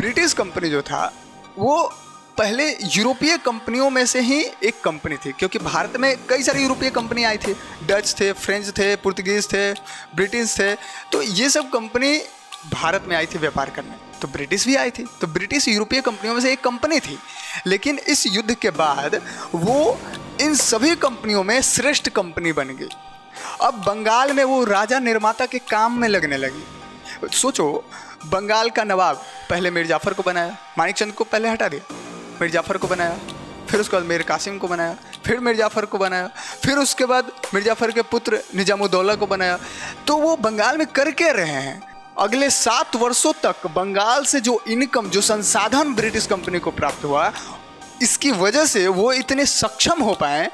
British company जो था वो पहले यूरोपीय कंपनियों में से ही एक कंपनी थी, क्योंकि भारत में कई सारी यूरोपीय कंपनी आई थी। डच थे, फ्रेंच थे, पुर्तगीज थे, ब्रिटिश थे। तो ये सब कंपनी भारत में आई थी व्यापार करने, तो ब्रिटिश भी आई थी। तो ब्रिटिश यूरोपीय कंपनियों में से एक कंपनी थी, लेकिन इस युद्ध के बाद वो इन सभी कंपनियों में श्रेष्ठ कंपनी बन गई। अब बंगाल में वो राजा निर्माता के काम में लगने लगी। सोचो, बंगाल का नवाब पहले मीर जाफर को बनाया, मानिकचंद को पहले हटा दिया, मीर जाफर को बनाया, फिर उसके बाद मीर कासिम को बनाया, फिर मीर जाफर को बनाया, फिर उसके बाद मीर जाफर के पुत्र निजामुद्दौला को बनाया। तो वो बंगाल में कर के रहे हैं। अगले 7 वर्षों तक बंगाल से जो इनकम, जो संसाधन ब्रिटिश कंपनी को प्राप्त हुआ, इसकी वजह से वो इतने सक्षम हो पाए,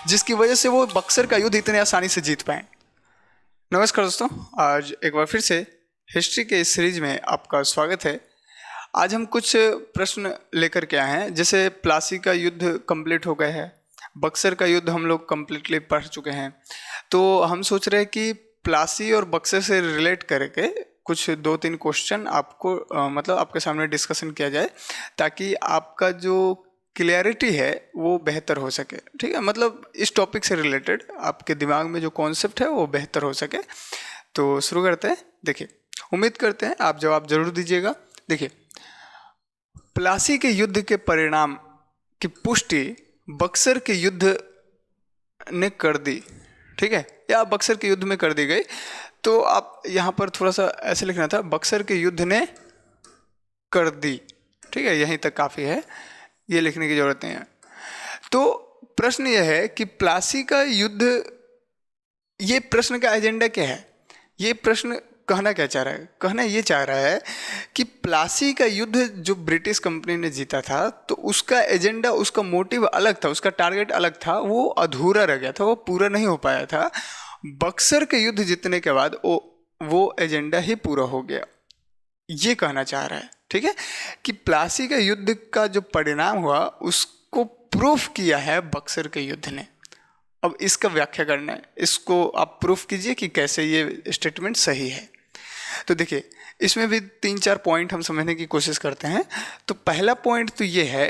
जिसकी वजह से वो बक्सर का युद्ध इतने आसानी से जीत पाए। नमस्कार दोस्तों, आज एक बार फिर से हिस्ट्री के इस सीरीज में आपका स्वागत है। आज हम कुछ प्रश्न लेकर के आए हैं। जैसे प्लासी का युद्ध कंप्लीट हो गया है, बक्सर का युद्ध हम लोग कंप्लीटली पढ़ चुके हैं, तो हम सोच रहे हैं कि प्लासी और बक्सर से रिलेट करके कुछ 2-3 क्वेश्चन आपको मतलब आपके सामने डिस्कशन किया जाए, ताकि आपका जो क्लियरिटी है वो बेहतर हो सके। ठीक है, मतलब इस टॉपिक से रिलेटेड आपके दिमाग में जो कॉन्सेप्ट है वो बेहतर हो सके। तो शुरू करते हैं। देखिए, उम्मीद करते हैं आप जवाब जरूर दीजिएगा। देखिए, प्लासी के युद्ध के परिणाम की पुष्टि बक्सर के युद्ध ने कर दी। ठीक है, या बक्सर के युद्ध में कर दी गई। तो आप यहाँ पर थोड़ा सा ऐसे लिखना था, बक्सर के युद्ध ने कर दी। ठीक है, यहीं तक काफ़ी है, ये लिखने की जरूरत नहीं है। तो प्रश्न यह है कि प्लासी का युद्ध, ये प्रश्न का एजेंडा क्या है? ये प्रश्न कहना क्या चाह रहा है? कहना ये चाह रहा है कि प्लासी का युद्ध जो ब्रिटिश कंपनी ने जीता था, तो उसका एजेंडा, उसका मोटिव अलग था, उसका टारगेट अलग था, वो अधूरा रह गया था, वो पूरा नहीं हो पाया था। बक्सर के युद्ध जीतने के बाद वो एजेंडा ही पूरा हो गया, ये कहना चाह रहा है। ठीक है, कि प्लासी का युद्ध का जो परिणाम हुआ उसको प्रूफ किया है बक्सर के युद्ध ने। अब इसका व्याख्या करना है, इसको आप प्रूफ कीजिए कि कैसे ये स्टेटमेंट सही है। तो देखिए, इसमें भी 3-4 पॉइंट हम समझने की कोशिश करते हैं। तो पहला पॉइंट तो ये है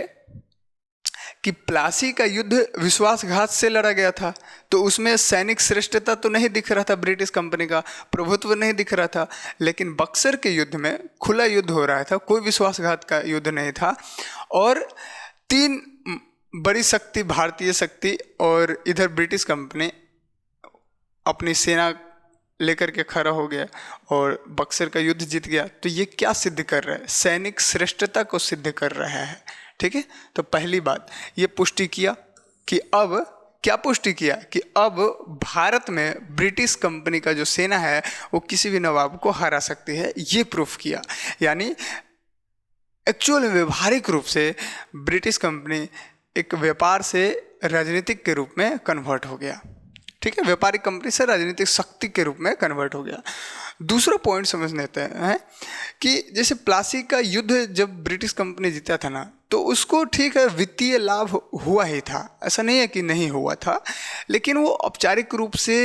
कि प्लासी का युद्ध विश्वासघात से लड़ा गया था, तो उसमें सैनिक श्रेष्ठता तो नहीं दिख रहा था, ब्रिटिश कंपनी का प्रभुत्व नहीं दिख रहा था। लेकिन बक्सर के युद्ध में खुला युद्ध हो रहा था, कोई विश्वासघात का युद्ध नहीं था। और 3 बड़ी शक्ति, भारतीय शक्ति और इधर ब्रिटिश कंपनी अपनी सेना लेकर के खड़ा हो गया और बक्सर का युद्ध जीत गया। तो ये क्या सिद्ध कर रहा है? सैनिक श्रेष्ठता को सिद्ध कर रहा है। ठीक है, तो पहली बात ये पुष्टि किया कि अब क्या पुष्टि किया कि अब भारत में ब्रिटिश कंपनी का जो सेना है वो किसी भी नवाब को हरा सकती है, ये प्रूफ किया। यानी एक्चुअल व्यवहारिक रूप से ब्रिटिश कंपनी एक व्यापार से राजनीतिक के रूप में कन्वर्ट हो गया। ठीक है, व्यापारिक कंपनी से राजनीतिक शक्ति के रूप में कन्वर्ट हो गया। दूसरा पॉइंट समझ लेते हैं कि जैसे प्लासी का युद्ध जब ब्रिटिश कंपनी जीता था ना, तो उसको ठीक है वित्तीय लाभ हुआ ही था, ऐसा नहीं है कि नहीं हुआ था, लेकिन वो औपचारिक रूप से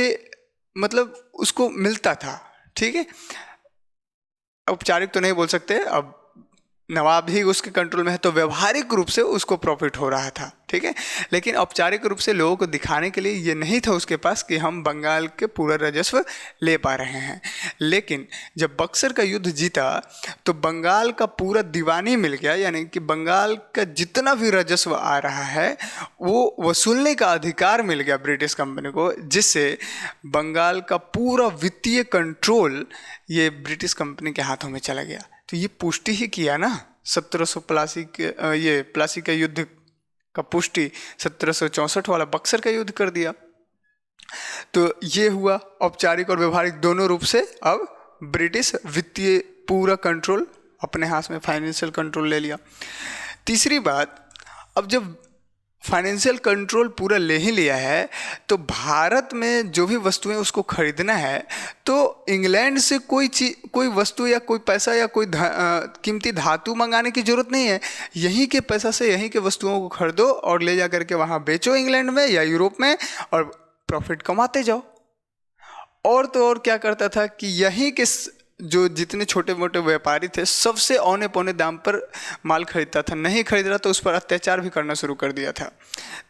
मतलब उसको मिलता था। ठीक है, औपचारिक तो नहीं बोल सकते, अब नवाब ही उसके कंट्रोल में है, तो व्यवहारिक रूप से उसको प्रॉफिट हो रहा था। ठीक है, लेकिन औपचारिक रूप से लोगों को दिखाने के लिए ये नहीं था उसके पास कि हम बंगाल के पूरा राजस्व ले पा रहे हैं। लेकिन जब बक्सर का युद्ध जीता तो बंगाल का पूरा दीवानी मिल गया, यानी कि बंगाल का जितना भी राजस्व आ रहा है वो वसूलने का अधिकार मिल गया ब्रिटिश कंपनी को, जिससे बंगाल का पूरा वित्तीय कंट्रोल ये ब्रिटिश कंपनी के हाथों में चला गया। तो ये पुष्टि ही किया ना 1700 प्लासी के, ये प्लासी का युद्ध का पुष्टि 1764 वाला बक्सर का युद्ध कर दिया। तो ये हुआ औपचारिक और व्यवहारिक दोनों रूप से अब ब्रिटिश वित्तीय पूरा कंट्रोल अपने हाथ में, फाइनेंशियल कंट्रोल ले लिया। तीसरी बात, अब जब फाइनेंशियल कंट्रोल पूरा ले ही लिया है तो भारत में जो भी वस्तुएं उसको खरीदना है, तो इंग्लैंड से कोई वस्तु या कोई पैसा या कोई कीमती धातु मंगाने की जरूरत नहीं है। यहीं के पैसा से यहीं के वस्तुओं को खरीदो और ले जा करके वहाँ बेचो इंग्लैंड में या यूरोप में, और प्रॉफिट कमाते जाओ। और तो और क्या करता था कि यहीं के जो जितने छोटे मोटे व्यापारी थे सबसे औने पौने दाम पर माल खरीदता था, नहीं खरीद रहा तो उस पर अत्याचार भी करना शुरू कर दिया था।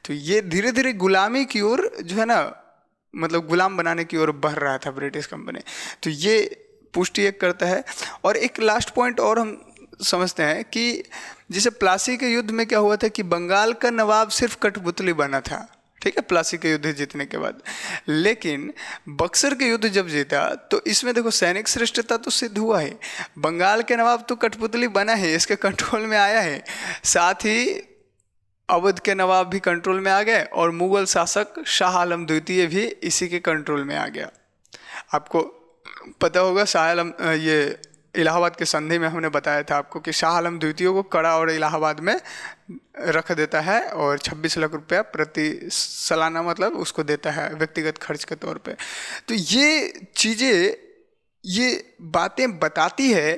तो ये धीरे धीरे गुलामी की ओर जो है ना, मतलब गुलाम बनाने की ओर बढ़ रहा था ब्रिटिश कंपनी। तो ये पुष्टि एक करता है। और एक लास्ट पॉइंट और हम समझते हैं कि जैसे प्लासी के युद्ध में क्या हुआ था कि बंगाल का नवाब सिर्फ कठपुतली बना था, ठीक है, प्लासी के युद्ध जीतने के बाद। लेकिन बक्सर के युद्ध जब जीता तो इसमें देखो सैनिक श्रेष्ठता तो सिद्ध हुआ है, बंगाल के नवाब तो कठपुतली बना है, इसके कंट्रोल में आया है, साथ ही अवध के नवाब भी कंट्रोल में आ गए और मुगल शासक शाह आलम द्वितीय भी इसी के कंट्रोल में आ गया। आपको पता होगा शाह आलम, ये इलाहाबाद के संधि में हमने बताया था आपको कि शाह आलम द्वितीय को कड़ा और इलाहाबाद में रख देता है और 26 लाख रुपया प्रति सालाना मतलब उसको देता है व्यक्तिगत खर्च के तौर पे। तो ये चीज़ें, ये बातें बताती है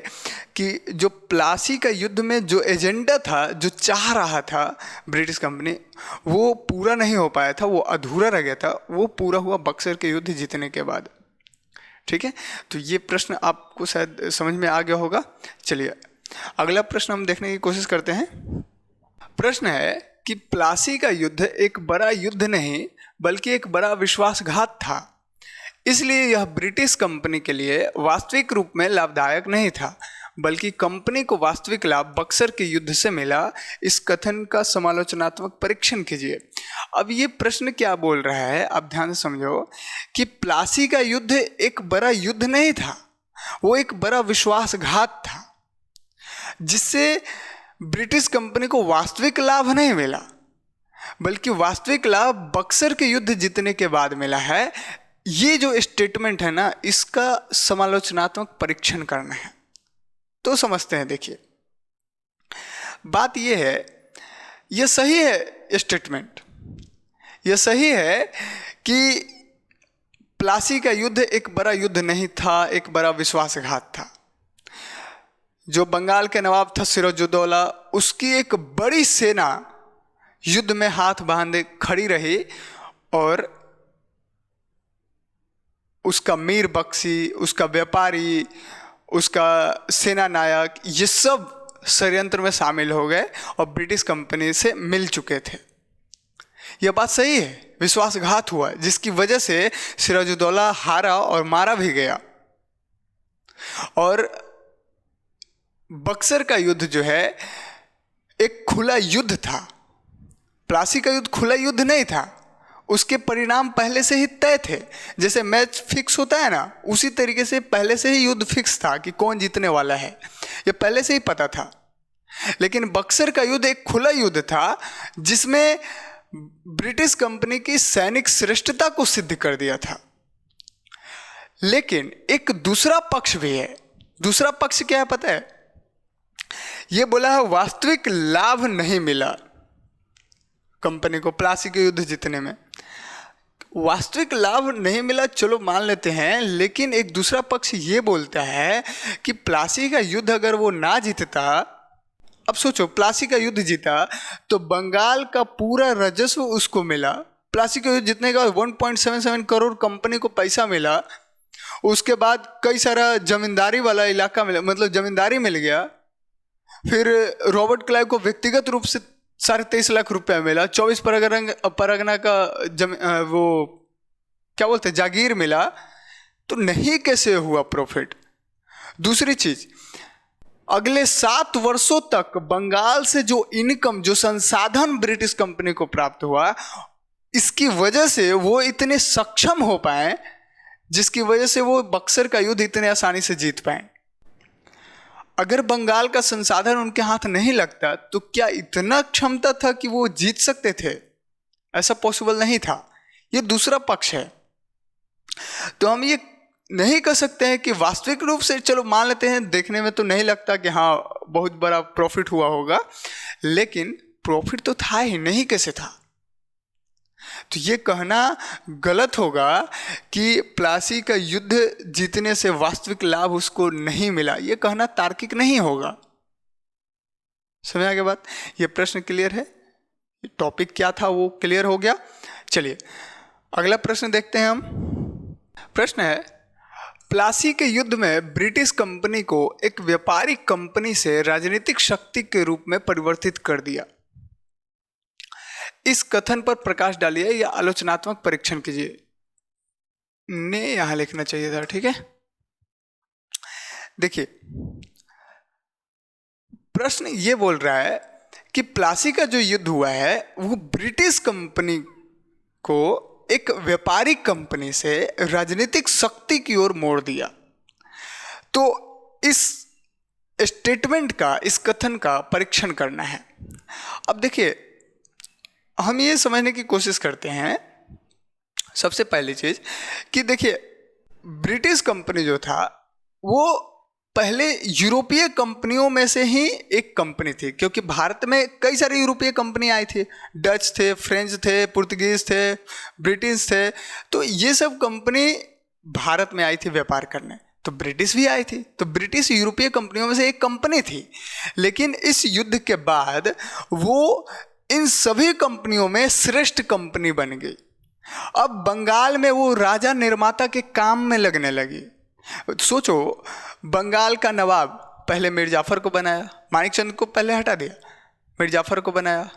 कि जो प्लासी का युद्ध में जो एजेंडा था, जो चाह रहा था ब्रिटिश कंपनी, वो पूरा नहीं हो पाया था, वो अधूरा रह गया था। वो पूरा हुआ बक्सर के युद्ध जीतने के बाद। ठीक है, तो ये प्रश्न आपको शायद समझ में आ गया होगा। चलिए अगला प्रश्न हम देखने की कोशिश करते हैं। प्रश्न है कि प्लासी का युद्ध एक बड़ा युद्ध नहीं बल्कि एक बड़ा विश्वासघात था, इसलिए यह ब्रिटिश कंपनी के लिए वास्तविक रूप में लाभदायक नहीं था, बल्कि कंपनी को वास्तविक लाभ बक्सर के युद्ध से मिला। इस कथन का समालोचनात्मक परीक्षण कीजिए। अब ये प्रश्न क्या बोल रहा है, आप ध्यान से समझो कि प्लासी का युद्ध एक बड़ा युद्ध नहीं था, वो एक बड़ा विश्वासघात था, जिससे ब्रिटिश कंपनी को वास्तविक लाभ नहीं मिला, बल्कि वास्तविक लाभ बक्सर के युद्ध जीतने के बाद मिला है। ये जो स्टेटमेंट है ना, इसका समालोचनात्मक परीक्षण करना है। तो समझते हैं। देखिए बात ये है, ये सही है स्टेटमेंट, ये सही है कि प्लासी का युद्ध एक बड़ा युद्ध नहीं था, एक बड़ा विश्वासघात था। जो बंगाल के नवाब था सिराजुद्दौला, उसकी एक बड़ी सेना युद्ध में हाथ बांधे खड़ी रही और उसका मीर बख्शी, उसका व्यापारी, उसका सेना नायक, ये सब षड्यंत्र में शामिल हो गए और ब्रिटिश कंपनी से मिल चुके थे। यह बात सही है, विश्वासघात हुआ जिसकी वजह से सिराजुद्दौला हारा और मारा भी गया। और बक्सर का युद्ध जो है एक खुला युद्ध था, प्लासी का युद्ध खुला युद्ध नहीं था, उसके परिणाम पहले से ही तय थे। जैसे मैच फिक्स होता है ना, उसी तरीके से पहले से ही युद्ध फिक्स था कि कौन जीतने वाला है, ये पहले से ही पता था। लेकिन बक्सर का युद्ध एक खुला युद्ध था जिसमें ब्रिटिश कंपनी की सैनिक श्रेष्ठता को सिद्ध कर दिया था। लेकिन एक दूसरा पक्ष भी है। दूसरा पक्ष क्या है पता है? ये बोला है वास्तविक लाभ नहीं मिला कंपनी को प्लासी के युद्ध जीतने में। वास्तविक लाभ नहीं मिला, चलो मान लेते हैं, लेकिन एक दूसरा पक्ष ये बोलता है कि प्लासी का युद्ध अगर वो ना जीतता, अब सोचो प्लासी का युद्ध जीता तो बंगाल का पूरा राजस्व उसको मिला। प्लासी का युद्ध जीतने के बाद 1.77 करोड़ कंपनी को पैसा मिला। उसके बाद कई सारा जमींदारी वाला इलाका मिला, मतलब जमींदारी मिल गया। फिर रॉबर्ट क्लाइव को व्यक्तिगत रूप से 23.5 लाख रुपया मिला। 24 परगना का वो क्या बोलते हैं जागीर मिला। तो नहीं कैसे हुआ प्रॉफिट? दूसरी चीज, अगले 7 वर्षों तक बंगाल से जो इनकम, जो संसाधन ब्रिटिश कंपनी को प्राप्त हुआ, इसकी वजह से वो इतने सक्षम हो पाए, जिसकी वजह से वो बक्सर का युद्ध इतने आसानी से जीत पाए। अगर बंगाल का संसाधन उनके हाथ नहीं लगता तो क्या इतना क्षमता था कि वो जीत सकते थे? ऐसा पॉसिबल नहीं था। ये दूसरा पक्ष है। तो हम ये नहीं कह सकते हैं कि वास्तविक रूप से, चलो मान लेते हैं, देखने में तो नहीं लगता कि हाँ बहुत बड़ा प्रॉफिट हुआ होगा, लेकिन प्रॉफिट तो था ही, नहीं कैसे था? तो ये कहना गलत होगा कि प्लासी का युद्ध जीतने से वास्तविक लाभ उसको नहीं मिला। ये कहना तार्किक नहीं होगा। समझ आ गया बात? ये प्रश्न क्लियर है? टॉपिक क्या था वो क्लियर हो गया। चलिए अगला प्रश्न देखते हैं हम। प्रश्न है, प्लासी के युद्ध में ब्रिटिश कंपनी को एक व्यापारिक कंपनी से राजनीतिक शक्ति के रूप में परिवर्तित कर दिया। इस कथन पर प्रकाश डालिए या आलोचनात्मक परीक्षण कीजिए। ने यहां लिखना चाहिए था, ठीक है। देखिए, प्रश्न ये बोल रहा है कि प्लासी का जो युद्ध हुआ है वो ब्रिटिश कंपनी को एक व्यापारिक कंपनी से राजनीतिक शक्ति की ओर मोड़ दिया। तो इस स्टेटमेंट का, इस कथन का परीक्षण करना है। अब देखिए, हम ये समझने की कोशिश करते हैं सबसे पहली चीज कि देखिए, ब्रिटिश कंपनी जो था वो पहले यूरोपीय कंपनियों में से ही एक कंपनी थी, क्योंकि भारत में कई सारी यूरोपीय कंपनी आई थी। डच थे, फ्रेंच थे, पुर्तगीज थे, ब्रिटिश थे। तो ये सब कंपनी भारत में आई थी व्यापार करने। तो ब्रिटिश भी आई थी, तो ब्रिटिश यूरोपीय कंपनियों में से एक कंपनी थी। लेकिन इस युद्ध के बाद वो इन सभी कंपनियों में श्रेष्ठ कंपनी बन गई। अब बंगाल में वो राजा निर्माता के काम में लगने लगी। सोचो, बंगाल का नवाब पहले मीर जाफर को बनाया, मानिकचंद को पहले हटा दिया, मीर जाफर को बनाया,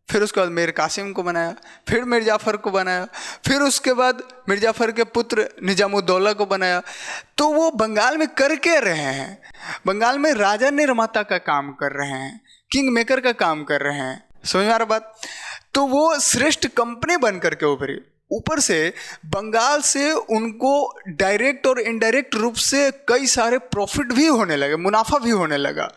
फिर उसके बाद मीर कासिम को बनाया, फिर मीर जाफर को बनाया, फिर उसके बाद मीर जाफर के पुत्र निजामुद्दौला को बनाया। तो वो बंगाल में कर के रहे हैं, बंगाल में राजा निर्माता का काम कर रहे हैं, किंग मेकर का काम कर रहे हैं। समझ में आ रहा बात? तो वो श्रेष्ठ कंपनी बन करके उभरी। ऊपर से बंगाल से उनको डायरेक्ट और इनडायरेक्ट रूप से कई सारे प्रॉफिट भी होने लगे, मुनाफा भी होने लगा।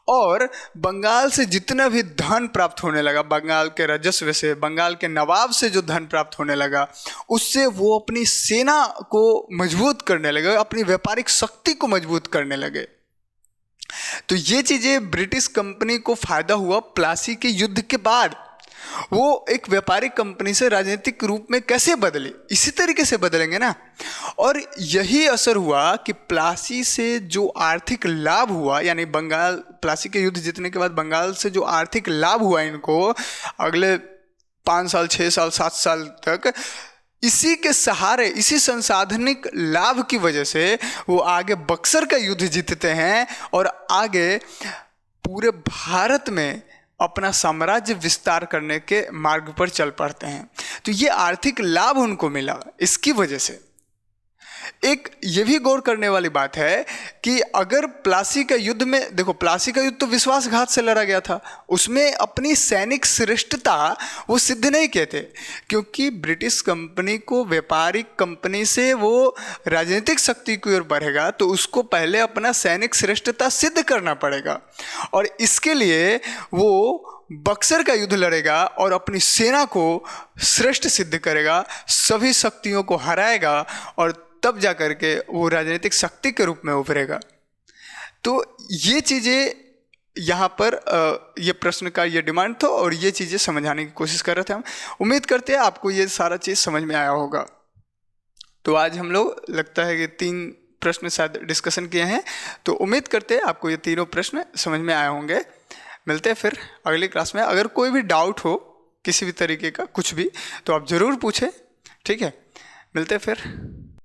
और बंगाल से जितना भी धन प्राप्त होने लगा, बंगाल के राजस्व से, बंगाल के नवाब से जो धन प्राप्त होने लगा, उससे वो अपनी सेना को मजबूत करने लगे, अपनी व्यापारिक शक्ति को मजबूत करने लगे। तो ये चीजें ब्रिटिश कंपनी को फायदा हुआ प्लासी के युद्ध के बाद। वो एक व्यापारिक कंपनी से राजनीतिक रूप में कैसे बदले, इसी तरीके से बदलेंगे ना। और यही असर हुआ कि प्लासी से जो आर्थिक लाभ हुआ, यानी बंगाल, प्लासी के युद्ध जीतने के बाद बंगाल से जो आर्थिक लाभ हुआ इनको अगले 5 साल, 6 साल, 7 साल तक, इसी के सहारे, इसी संसाधनिक लाभ की वजह से वो आगे बक्सर का युद्ध जीतते हैं और आगे पूरे भारत में अपना साम्राज्य विस्तार करने के मार्ग पर चल पड़ते हैं। तो ये आर्थिक लाभ उनको मिला इसकी वजह से। एक ये भी गौर करने वाली बात है कि अगर प्लासी का युद्ध में, देखो प्लासी का युद्ध तो विश्वासघात से लड़ा गया था, उसमें अपनी सैनिक श्रेष्ठता वो सिद्ध नहीं किए थे, क्योंकि ब्रिटिश कंपनी को व्यापारिक कंपनी से वो राजनीतिक शक्ति की ओर बढ़ेगा तो उसको पहले अपना सैनिक श्रेष्ठता सिद्ध करना पड़ेगा। और इसके लिए वो बक्सर का युद्ध लड़ेगा और अपनी सेना को श्रेष्ठ सिद्ध करेगा, सभी शक्तियों को हराएगा और तब जा करके वो राजनीतिक शक्ति के रूप में उभरेगा। तो ये चीज़ें यहाँ पर ये प्रश्न का ये डिमांड था और ये चीज़ें समझाने की कोशिश कर रहे थे हम। उम्मीद करते हैं आपको ये सारा चीज़ समझ में आया होगा। तो आज हम लोग लगता है कि 3 प्रश्न शायद डिस्कशन किए हैं, तो उम्मीद करते हैं आपको ये तीनों प्रश्न समझ में आए होंगे। मिलते हैं फिर अगली क्लास में। अगर कोई भी डाउट हो किसी भी तरीके का, कुछ भी, तो आप ज़रूर पूछें, ठीक है। मिलते हैं फिर।